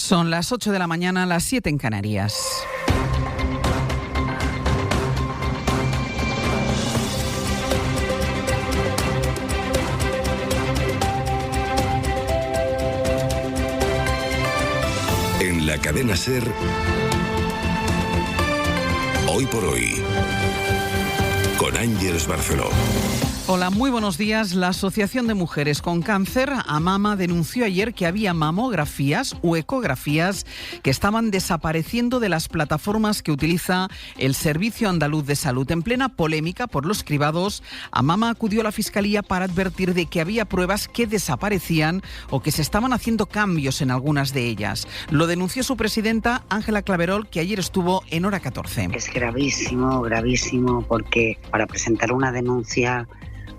Son las 8 de la mañana, las 7 en Canarias. En la cadena SER, Hoy por Hoy, con Ángeles Barceló. Hola, muy buenos días. La Asociación de Mujeres con Cáncer, AMAMA, denunció ayer que había mamografías o ecografías que estaban desapareciendo de las plataformas que utiliza el Servicio Andaluz de Salud. En plena polémica por los cribados, AMAMA acudió a la Fiscalía para advertir de que había pruebas que desaparecían o que se estaban haciendo cambios en algunas de ellas. Lo denunció su presidenta, Ángela Claverol, que ayer estuvo en Hora 14. Es gravísimo, porque para presentar una denuncia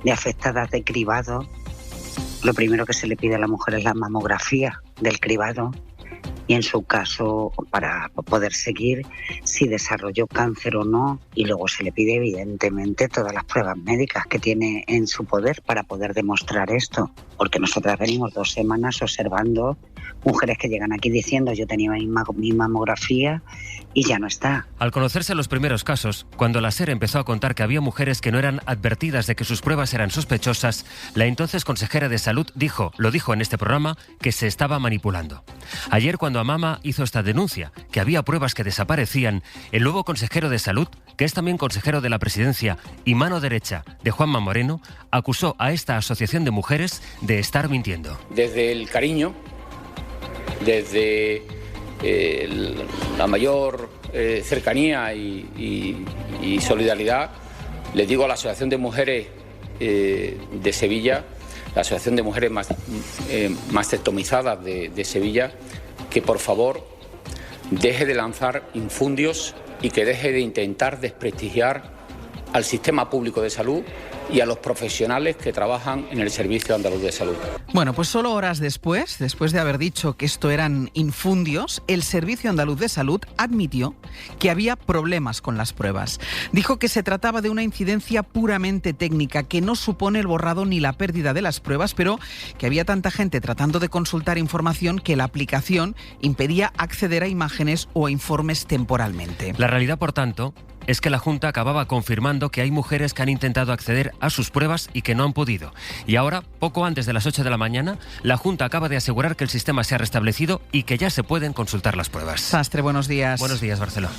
de afectadas de cribado, lo primero que se le pide a la mujer es la mamografía del cribado y en su caso para poder seguir si desarrolló cáncer o no, y luego se le pide evidentemente todas las pruebas médicas que tiene en su poder para poder demostrar esto, porque nosotras venimos 2 semanas observando mujeres que llegan aquí diciendo yo tenía mi mamografía y ya no está. Al conocerse los primeros casos, cuando la SER empezó a contar que había mujeres que no eran advertidas de que sus pruebas eran sospechosas, la entonces consejera de Salud lo dijo en este programa, que se estaba manipulando. Ayer, cuando AMAMA hizo esta denuncia, que había pruebas que desaparecían, el nuevo consejero de Salud, que es también consejero de la Presidencia y mano derecha de Juanma Moreno, acusó a esta asociación de mujeres de estar mintiendo. Desde el cariño, desde la mayor cercanía y solidaridad, les digo a la Asociación de Mujeres de Sevilla, la Asociación de Mujeres mastectomizadas de Sevilla, que por favor deje de lanzar infundios y que deje de intentar desprestigiar al sistema público de salud y a los profesionales que trabajan en el Servicio Andaluz de Salud. Bueno, pues solo horas después de haber dicho que esto eran infundios, el Servicio Andaluz de Salud admitió que había problemas con las pruebas. Dijo que se trataba de una incidencia puramente técnica, que no supone el borrado ni la pérdida de las pruebas, pero que había tanta gente tratando de consultar información que la aplicación impedía acceder a imágenes o a informes temporalmente. La realidad, por tanto, es que la Junta acababa confirmando que hay mujeres que han intentado acceder a sus pruebas y que no han podido. Y ahora, poco antes de las 8 de la mañana, la Junta acaba de asegurar que el sistema se ha restablecido y que ya se pueden consultar las pruebas. Sastre, buenos días. Buenos días, Barcelona.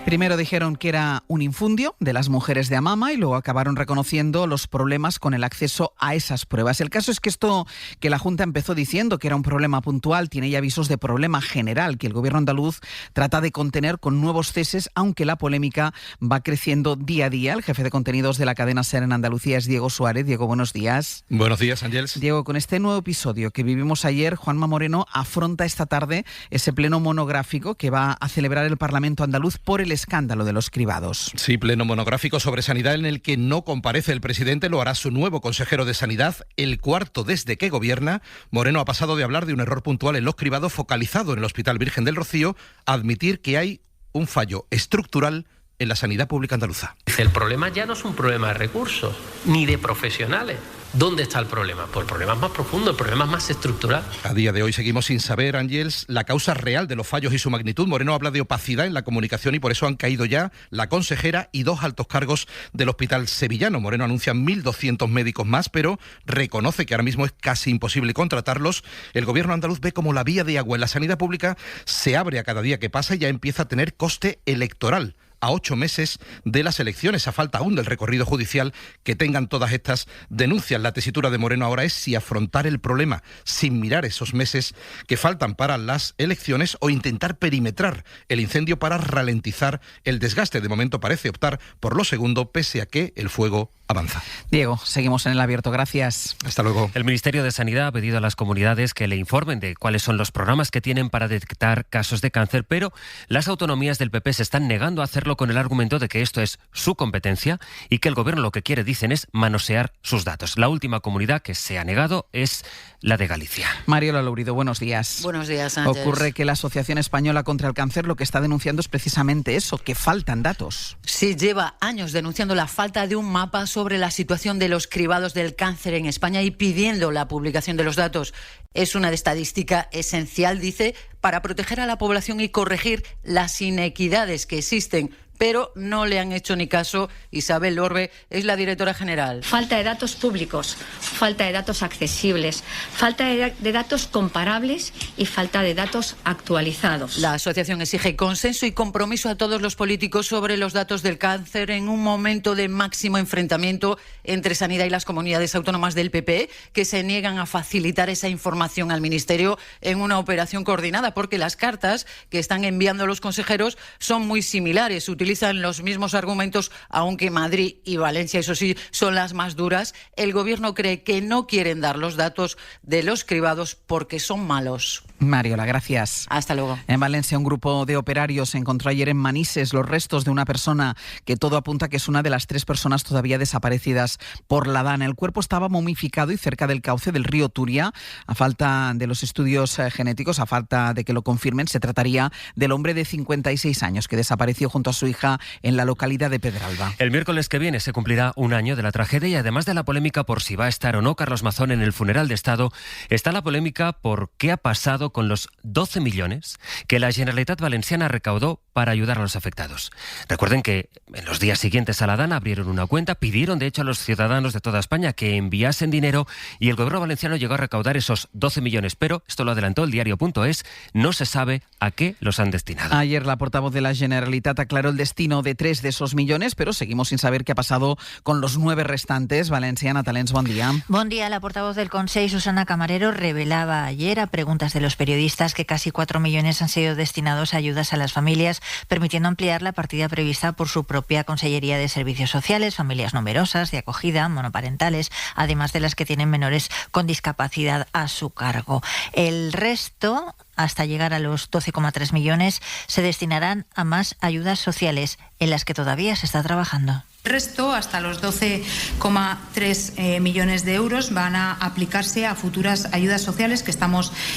Primero dijeron que era un infundio de las mujeres de AMAMA y luego acabaron reconociendo los problemas con el acceso a esas pruebas. El caso es que esto que la Junta empezó diciendo que era un problema puntual tiene ya avisos de problema general que el Gobierno andaluz trata de contener con nuevos ceses, aunque la polémica va creciendo día a día. El jefe de contenidos de la cadena SER en Andalucía es Diego Suárez. Diego, buenos días. Buenos días, Ángeles. Diego, con este nuevo episodio que vivimos ayer, Juanma Moreno afronta esta tarde ese pleno monográfico que va a celebrar el Parlamento andaluz por el escándalo de los cribados. Sí, pleno monográfico sobre sanidad en el que no comparece el presidente, lo hará su nuevo consejero de Sanidad, el cuarto desde que gobierna. Moreno ha pasado de hablar de un error puntual en los cribados focalizado en el Hospital Virgen del Rocío a admitir que hay un fallo estructural en la sanidad pública andaluza. El problema ya no es un problema de recursos, ni de profesionales. ¿Dónde está el problema? Pues el problema es más profundo, el problema es más estructural. A día de hoy seguimos sin saber, Ángeles, la causa real de los fallos y su magnitud. Moreno habla de opacidad en la comunicación y por eso han caído ya la consejera y 2 altos cargos del hospital sevillano. Moreno anuncia 1.200 médicos más, pero reconoce que ahora mismo es casi imposible contratarlos. El Gobierno andaluz ve como la vía de agua en la sanidad pública se abre a cada día que pasa y ya empieza a tener coste electoral. A 8 meses de las elecciones, a falta aún del recorrido judicial que tengan todas estas denuncias. La tesitura de Moreno ahora es si afrontar el problema sin mirar esos meses que faltan para las elecciones o intentar perimetrar el incendio para ralentizar el desgaste. De momento parece optar por lo segundo, pese a que el fuego avanza. Diego, seguimos en el abierto. Gracias. Hasta luego. El Ministerio de Sanidad ha pedido a las comunidades que le informen de cuáles son los programas que tienen para detectar casos de cáncer, pero las autonomías del PP se están negando a hacerlo hacerlo con el argumento de que esto es su competencia y que el gobierno lo que quiere, dicen, es manosear sus datos. La última comunidad que se ha negado es la de Galicia. Mariola Lourido, buenos días. Buenos días, Sánchez. Ocurre que la Asociación Española contra el Cáncer lo que está denunciando es precisamente eso, que faltan datos. Sí, lleva años denunciando la falta de un mapa sobre la situación de los cribados del cáncer en España y pidiendo la publicación de los datos. Es una estadística esencial, dice, para proteger a la población y corregir las inequidades que existen. Pero no le han hecho ni caso. Isabel Orbe es la directora general. Falta de datos públicos, falta de datos accesibles, falta de datos comparables y falta de datos actualizados. La asociación exige consenso y compromiso a todos los políticos sobre los datos del cáncer en un momento de máximo enfrentamiento entre Sanidad y las comunidades autónomas del PP, que se niegan a facilitar esa información al Ministerio en una operación coordinada, porque las cartas que están enviando los consejeros son muy similares, utilizan los mismos argumentos, aunque Madrid y Valencia, eso sí, son las más duras. El gobierno cree que no quieren dar los datos de los cribados porque son malos. Mariola, gracias. Hasta luego. En Valencia, un grupo de operarios encontró ayer en Manises los restos de una persona que todo apunta que es una de las 3 personas todavía desaparecidas por la Dana. El cuerpo estaba momificado y cerca del cauce del río Turia. A falta de los estudios genéticos, a falta de que lo confirmen, se trataría del hombre de 56 años que desapareció junto a su hija en la localidad de Pedralba. El miércoles que viene se cumplirá un año de la tragedia y además de la polémica por si va a estar o no Carlos Mazón en el funeral de Estado, está la polémica por qué ha pasado con los 12 millones que la Generalitat Valenciana recaudó para ayudar a los afectados. Recuerden que en los días siguientes a la Dana abrieron una cuenta, pidieron de hecho a los ciudadanos de toda España que enviasen dinero y el gobierno valenciano llegó a recaudar esos 12 millones, pero esto lo adelantó el diario.es, no se sabe a qué los han destinado. Ayer la portavoz de la Generalitat aclaró el destino de 3 de esos millones, pero seguimos sin saber qué ha pasado con los 9 restantes. Valencia, Natalens, buen día. Buen día. La portavoz del Consell, Susana Camarero, revelaba ayer a preguntas de los periodistas que casi 4 millones han sido destinados a ayudas a las familias, permitiendo ampliar la partida prevista por su propia Consellería de Servicios Sociales, familias numerosas, de acogida, monoparentales, además de las que tienen menores con discapacidad a su cargo. El resto, hasta llegar a los 12,3 millones, se destinarán a más ayudas sociales en las que todavía se está trabajando. El resto, hasta los 12,3 millones de euros, van a aplicarse a futuras ayudas sociales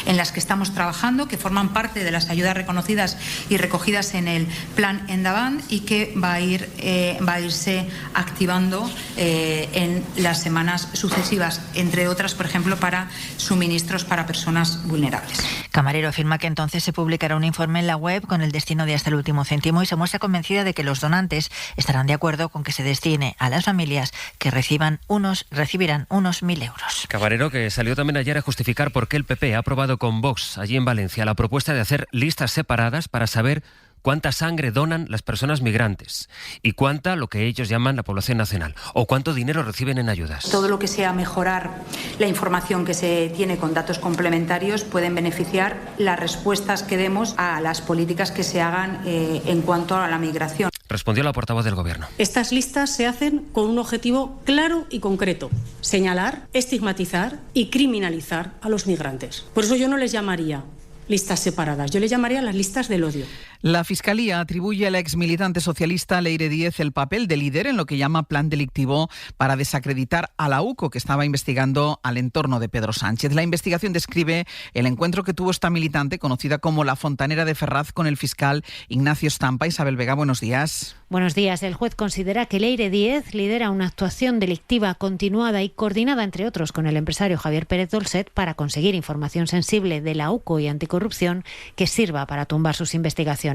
en las que estamos trabajando, que forman parte de las ayudas reconocidas y recogidas en el Plan Endavant y que va a irse activando en las semanas sucesivas, entre otras, por ejemplo, para suministros para personas vulnerables. Camarero afirma que entonces se publicará un informe en la web con el destino de hasta el último céntimo y se muestra convencida de que los donantes estarán de acuerdo con que se destine a las familias que recibirán unos 1.000 euros. Camarero, que salió también ayer a justificar por qué el PP ha aprobado con Vox allí en Valencia la propuesta de hacer listas separadas para saber cuánta sangre donan las personas migrantes y cuánta lo que ellos llaman la población nacional o cuánto dinero reciben en ayudas. Todo lo que sea mejorar la información que se tiene con datos complementarios pueden beneficiar las respuestas que demos a las políticas que se hagan en cuanto a la migración. Respondió la portavoz del Gobierno. Estas listas se hacen con un objetivo claro y concreto: señalar, estigmatizar y criminalizar a los migrantes. Por eso yo no les llamaría listas separadas, yo les llamaría las listas del odio. La Fiscalía atribuye a la exmilitante socialista Leire Díez el papel de líder en lo que llama plan delictivo para desacreditar a la UCO, que estaba investigando al entorno de Pedro Sánchez. La investigación describe el encuentro que tuvo esta militante, conocida como la Fontanera de Ferraz, con el fiscal Ignacio Estampa. Isabel Vega, buenos días. Buenos días. El juez considera que Leire Díez lidera una actuación delictiva continuada y coordinada, entre otros, con el empresario Javier Pérez Dolcet para conseguir información sensible de la UCO y anticorrupción que sirva para tumbar sus investigaciones.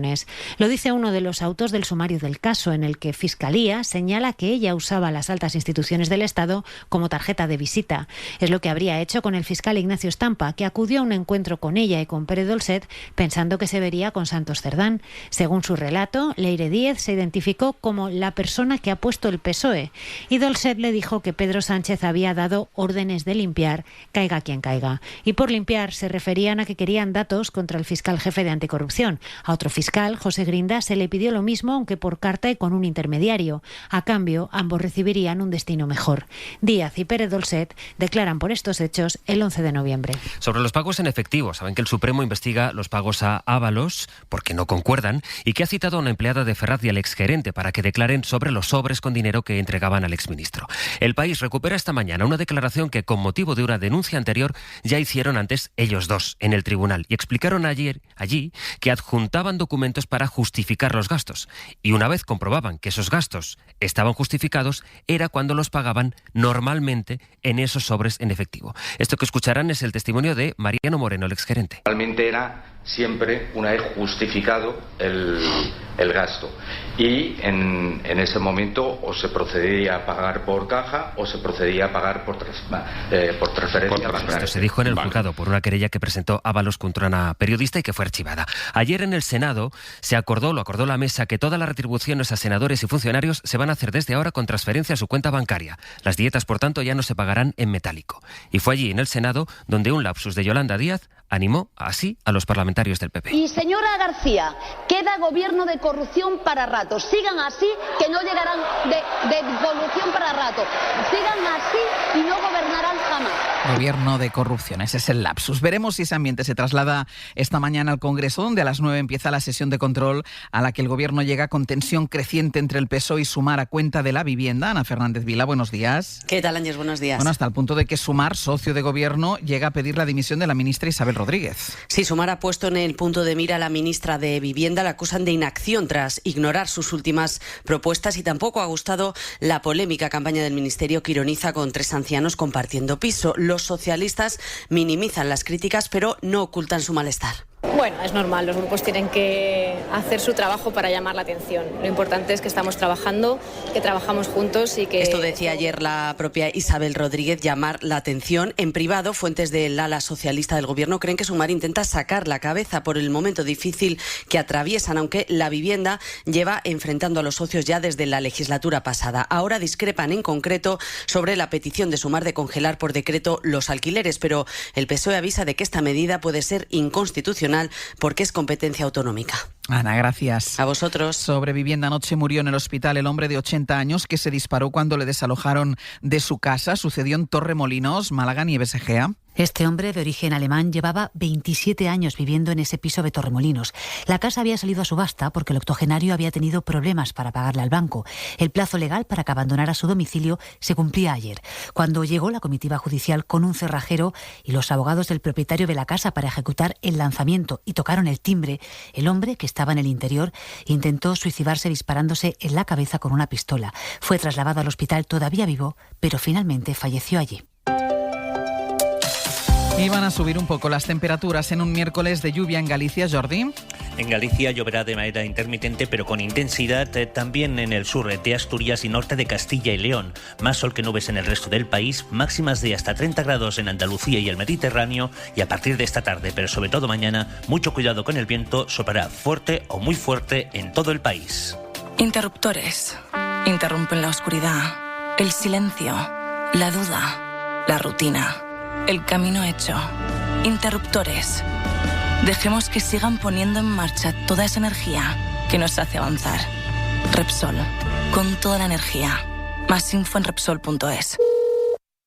Lo dice uno de los autos del sumario del caso, en el que Fiscalía señala que ella usaba las altas instituciones del Estado como tarjeta de visita. Es lo que habría hecho con el fiscal Ignacio Estampa, que acudió a un encuentro con ella y con Pérez Dolcet pensando que se vería con Santos Cerdán. Según su relato, Leire Díez se identificó como la persona que ha puesto el PSOE y Dolcet le dijo que Pedro Sánchez había dado órdenes de limpiar, caiga quien caiga. Y por limpiar se referían a que querían datos contra el fiscal jefe de anticorrupción, a otro fiscal fiscal, José Grinda, se le pidió lo mismo, aunque por carta y con un intermediario. A cambio, ambos recibirían un destino mejor. Díaz y Pérez Dolcet declaran por estos hechos el 11 de noviembre. Sobre los pagos en efectivo, saben que el Supremo investiga los pagos a Ábalos porque no concuerdan y que ha citado a una empleada de Ferraz y al exgerente para que declaren sobre los sobres con dinero que entregaban al exministro. El País recupera esta mañana una declaración que, con motivo de una denuncia anterior, ya hicieron antes ellos dos en el tribunal y explicaron allí que adjuntaban documentos para justificar los gastos. Y una vez comprobaban que esos gastos estaban justificados, era cuando los pagaban normalmente en esos sobres en efectivo. Esto que escucharán es el testimonio de Mariano Moreno, el exgerente. Realmente era siempre una vez justificado el gasto y en ese momento o se procedía a pagar por caja o se procedía a pagar por transferencia bancaria. Esto se dijo en el juzgado por una querella que presentó Ábalos contra una periodista y que fue archivada. Ayer en el Senado lo acordó la mesa, que todas las retribuciones a senadores y funcionarios se van a hacer desde ahora con transferencia a su cuenta bancaria. Las dietas, por tanto, ya no se pagarán en metálico. Y fue allí en el Senado donde un lapsus de Yolanda Díaz animó así a los parlamentarios del PP. Y señora García, queda gobierno de corrupción para rato. Sigan así, que no llegarán de corrupción para rato. Sigan así y no gobernarán jamás. Gobierno de corrupción, ese es el lapsus. Veremos si ese ambiente se traslada esta mañana al Congreso, donde a las 9 empieza la sesión de control a la que el Gobierno llega con tensión creciente entre el PSOE y Sumar a cuenta de la vivienda. Ana Fernández Vila, buenos días. ¿Qué tal, Ángel? Buenos días. Bueno, hasta el punto de que Sumar, socio de Gobierno, llega a pedir la dimisión de la ministra Isabel Rodríguez. Sí, Sumar ha puesto en el punto de mira a la ministra de Vivienda. La acusan de inacción tras ignorar sus últimas propuestas y tampoco ha gustado la polémica campaña del Ministerio que ironiza con 3 ancianos compartiendo piso. Los socialistas minimizan las críticas, pero no ocultan su malestar. Bueno, es normal, los grupos tienen que hacer su trabajo para llamar la atención. Lo importante es que estamos trabajando, que trabajamos juntos y que... Esto decía ayer la propia Isabel Rodríguez, llamar la atención. En privado, fuentes del ala socialista del Gobierno creen que Sumar intenta sacar la cabeza por el momento difícil que atraviesan, aunque la vivienda lleva enfrentando a los socios ya desde la legislatura pasada. Ahora discrepan en concreto sobre la petición de Sumar de congelar por decreto los alquileres, pero el PSOE avisa de que esta medida puede ser inconstitucional porque es competencia autonómica. Ana, gracias. A vosotros. Sobre vivienda, anoche murió en el hospital el hombre de 80 años que se disparó cuando le desalojaron de su casa. Sucedió en Torremolinos, Málaga, Nieves Egea. Este hombre de origen alemán llevaba 27 años viviendo en ese piso de Torremolinos. La casa había salido a subasta porque el octogenario había tenido problemas para pagarle al banco. El plazo legal para que abandonara su domicilio se cumplía ayer, cuando llegó la comitiva judicial con un cerrajero y los abogados del propietario de la casa para ejecutar el lanzamiento y tocaron el timbre. El hombre, que estaba en el interior, intentó suicidarse disparándose en la cabeza con una pistola. Fue trasladado al hospital todavía vivo, pero finalmente falleció allí. Y van a subir un poco las temperaturas en un miércoles de lluvia en Galicia, Jordi. En Galicia lloverá de manera intermitente pero con intensidad, también en el sur de Asturias y norte de Castilla y León. Más sol que nubes en el resto del país, máximas de hasta 30 grados en Andalucía y el Mediterráneo, y a partir de esta tarde, pero sobre todo mañana, mucho cuidado con el viento, soplará fuerte o muy fuerte en todo el país. Interruptores. Interrumpen la oscuridad, el silencio, la duda, la rutina. El camino hecho. Interruptores. Dejemos que sigan poniendo en marcha toda esa energía que nos hace avanzar. Repsol. Con toda la energía. Más info en Repsol.es.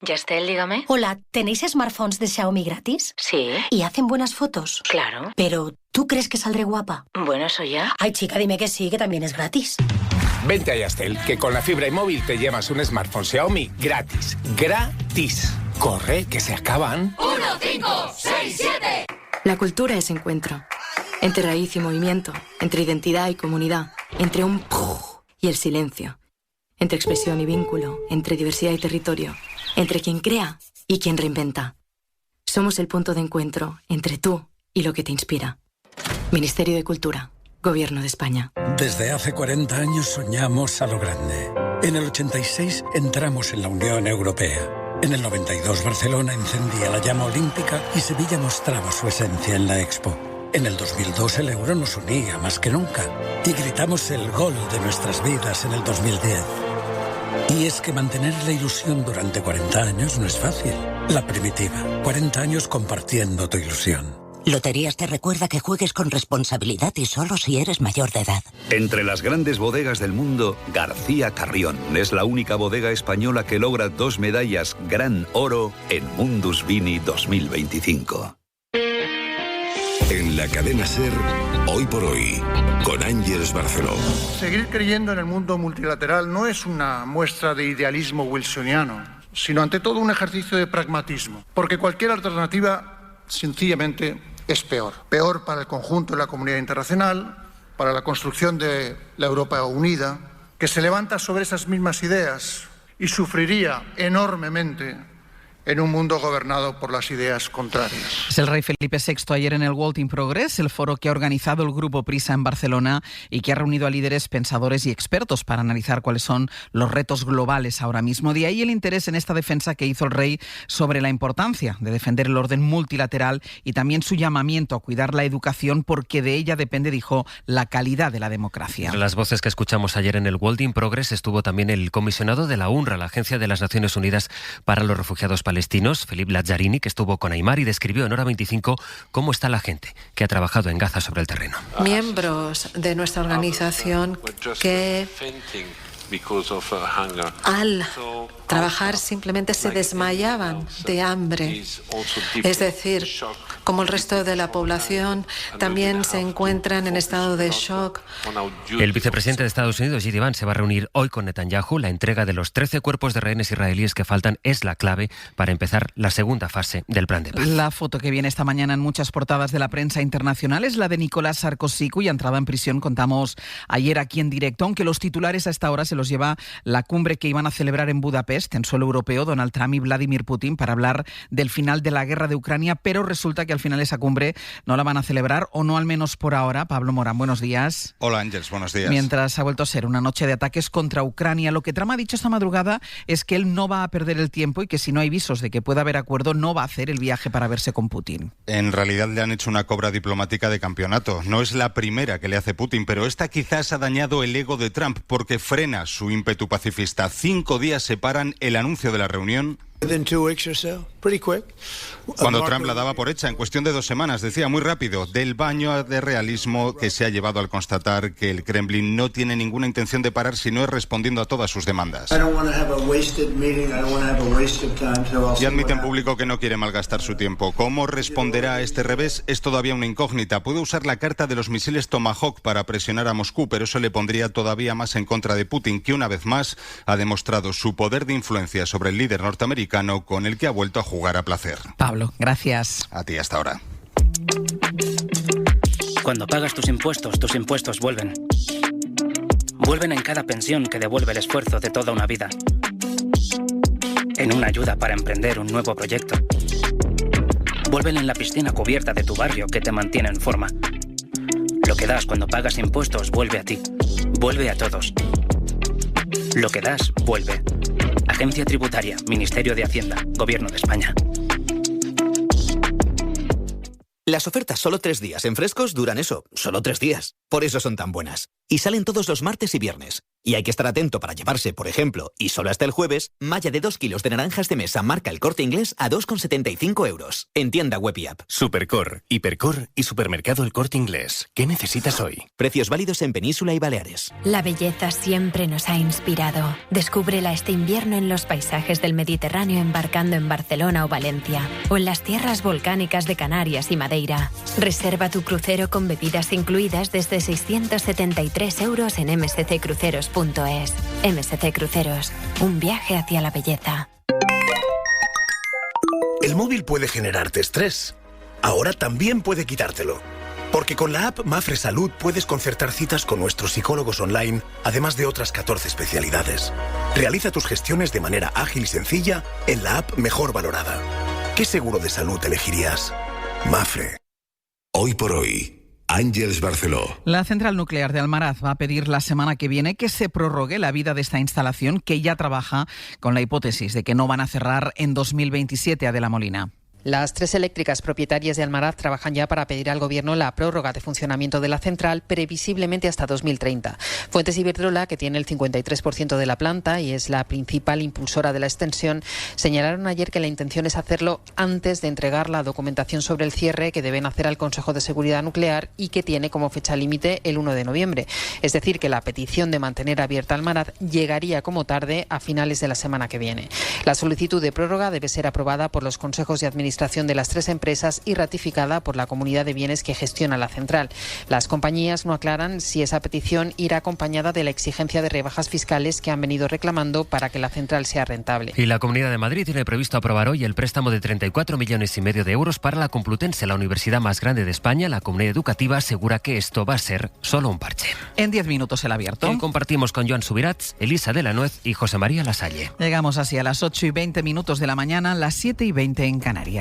Yastel, dígame. Hola, ¿tenéis smartphones de Xiaomi gratis? Sí. ¿Y hacen buenas fotos? Claro. Pero, ¿tú crees que saldré guapa? Bueno, eso ya. Ay, chica, dime que sí, que también es gratis. Vente a Yastel, que con la fibra y móvil te llevas un smartphone Xiaomi gratis. ¡Gratis! ¡Corre, que se acaban! 1, 5, 6, 7. La cultura es encuentro. Entre raíz y movimiento. Entre identidad y comunidad. Entre un y el silencio. Entre expresión y vínculo. Entre diversidad y territorio. Entre quien crea y quien reinventa. Somos el punto de encuentro entre tú y lo que te inspira. Ministerio de Cultura. Gobierno de España. Desde hace 40 años soñamos a lo grande. En el 86 entramos en la Unión Europea. En el 92 Barcelona encendía la llama olímpica y Sevilla mostraba su esencia en la Expo. En el 2002 el euro nos unía más que nunca y gritamos el gol de nuestras vidas en el 2010. Y es que mantener la ilusión durante 40 años no es fácil. La Primitiva, 40 años compartiendo tu ilusión. Loterías te recuerda que juegues con responsabilidad y solo si eres mayor de edad. Entre las grandes bodegas del mundo, García Carrión es la única bodega española que logra 2 medallas Gran Oro en Mundus Vini 2025. En la cadena SER, Hoy por Hoy, con Ángeles Barceló. Seguir creyendo en el mundo multilateral no es una muestra de idealismo wilsoniano, sino ante todo un ejercicio de pragmatismo, porque cualquier alternativa sencillamente es peor. Peor para el conjunto de la comunidad internacional, para la construcción de la Europa unida, que se levanta sobre esas mismas ideas y sufriría enormemente en un mundo gobernado por las ideas contrarias. Es el rey Felipe VI ayer en el World in Progress, el foro que ha organizado el Grupo Prisa en Barcelona y que ha reunido a líderes, pensadores y expertos para analizar cuáles son los retos globales ahora mismo. De ahí el interés en esta defensa que hizo el rey sobre la importancia de defender el orden multilateral y también su llamamiento a cuidar la educación porque de ella depende, dijo, la calidad de la democracia. Entre las voces que escuchamos ayer en el World in Progress estuvo también el comisionado de la UNRWA, la Agencia de las Naciones Unidas para los Refugiados Palestinos, Philippe Lazzarini, que estuvo con Aymar y describió en Hora 25 cómo está la gente que ha trabajado en Gaza sobre el terreno. Miembros de nuestra organización que al trabajar simplemente se desmayaban de hambre. Es decir, como el resto de la población, también se encuentran en estado de shock. El vicepresidente de Estados Unidos, J.D. Vance, se va a reunir hoy con Netanyahu. La entrega de los 13 cuerpos de rehenes israelíes que faltan es la clave para empezar la segunda fase del plan de paz. La foto que viene esta mañana en muchas portadas de la prensa internacional es la de Nicolás Sarkozy, cuya entrada en prisión contamos ayer aquí en directo, aunque los titulares a esta hora se los lleva la cumbre que iban a celebrar en Budapest, en suelo europeo, Donald Trump y Vladimir Putin, para hablar del final de la guerra de Ucrania, pero resulta que al final esa cumbre no la van a celebrar, o no al menos por ahora. Pablo Morán, buenos días. Hola Ángeles, buenos días. Mientras ha vuelto a ser una noche de ataques contra Ucrania, lo que Trump ha dicho esta madrugada es que él no va a perder el tiempo y que si no hay visos de que pueda haber acuerdo, no va a hacer el viaje para verse con Putin. En realidad le han hecho una cobra diplomática de campeonato. No es la primera que le hace Putin, pero esta quizás ha dañado el ego de Trump porque frena su ímpetu pacifista. 5 días separan el anuncio de la reunión. Cuando Trump la daba por hecha, en cuestión de 2 semanas, decía muy rápido, del baño de realismo que se ha llevado al constatar que el Kremlin no tiene ninguna intención de parar si no es respondiendo a todas sus demandas. Y admite en público que no quiere malgastar su tiempo. ¿Cómo responderá a este revés? Es todavía una incógnita. Puede usar la carta de los misiles Tomahawk para presionar a Moscú, pero eso le pondría todavía más en contra de Putin, que una vez más ha demostrado su poder de influencia sobre el líder norteamericano, con el que ha vuelto a jugar a placer. Pablo, gracias. A ti hasta ahora. Cuando pagas tus impuestos vuelven. Vuelven en cada pensión que devuelve el esfuerzo de toda una vida. En una ayuda para emprender un nuevo proyecto. Vuelven en la piscina cubierta de tu barrio que te mantiene en forma. Lo que das cuando pagas impuestos vuelve a ti. Vuelve a todos. Lo que das vuelve. Agencia Tributaria, Ministerio de Hacienda, Gobierno de España. Las ofertas solo 3 días en Frescos duran eso, solo 3 días. Por eso son tan buenas. Y salen todos los martes y viernes. Y hay que estar atento para llevarse, por ejemplo, y solo hasta el jueves, malla de 2 kilos de naranjas de mesa marca El Corte Inglés a 2,75 €. En tienda web y app. Supercor, Hipercor y Supermercado El Corte Inglés. ¿Qué necesitas hoy? Precios válidos en Península y Baleares. La belleza siempre nos ha inspirado. Descúbrela este invierno en los paisajes del Mediterráneo embarcando en Barcelona o Valencia. O en las tierras volcánicas de Canarias y Madeira. Reserva tu crucero con bebidas incluidas desde 673 € en msccruceros.es. MSC Cruceros, un viaje hacia la belleza. El móvil puede generarte estrés. Ahora también puede quitártelo. Porque con la app Mafre Salud puedes concertar citas con nuestros psicólogos online, además de otras 14 especialidades. Realiza tus gestiones de manera ágil y sencilla en la app mejor valorada. ¿Qué seguro de salud elegirías? Mafre. Hoy por hoy, Ángeles Barceló. La central nuclear de Almaraz va a pedir la semana que viene que se prorrogue la vida de esta instalación que ya trabaja con la hipótesis de que no van a cerrar en 2027, Adela Molina. Las 3 eléctricas propietarias de Almaraz trabajan ya para pedir al Gobierno la prórroga de funcionamiento de la central, previsiblemente hasta 2030. Fuentes Iberdrola, que tiene el 53% de la planta y es la principal impulsora de la extensión, señalaron ayer que la intención es hacerlo antes de entregar la documentación sobre el cierre que deben hacer al Consejo de Seguridad Nuclear y que tiene como fecha límite el 1 de noviembre. Es decir, que la petición de mantener abierta Almaraz llegaría como tarde a finales de la semana que viene. La solicitud de prórroga debe ser aprobada por los consejos de administración de las 3 empresas y ratificada por la comunidad de bienes que gestiona la central. Las compañías no aclaran si esa petición irá acompañada de la exigencia de rebajas fiscales que han venido reclamando para que la central sea rentable. Y la Comunidad de Madrid tiene previsto aprobar hoy el préstamo de 34,5 millones de euros para la Complutense, la universidad más grande de España. La comunidad educativa asegura que esto va a ser solo un parche. En 10 minutos el abierto. Hoy compartimos con Joan Subirats, Elisa de la Nuez y José María Lasalle. Llegamos así a las 8:20 de la mañana, las 7:20 en Canarias.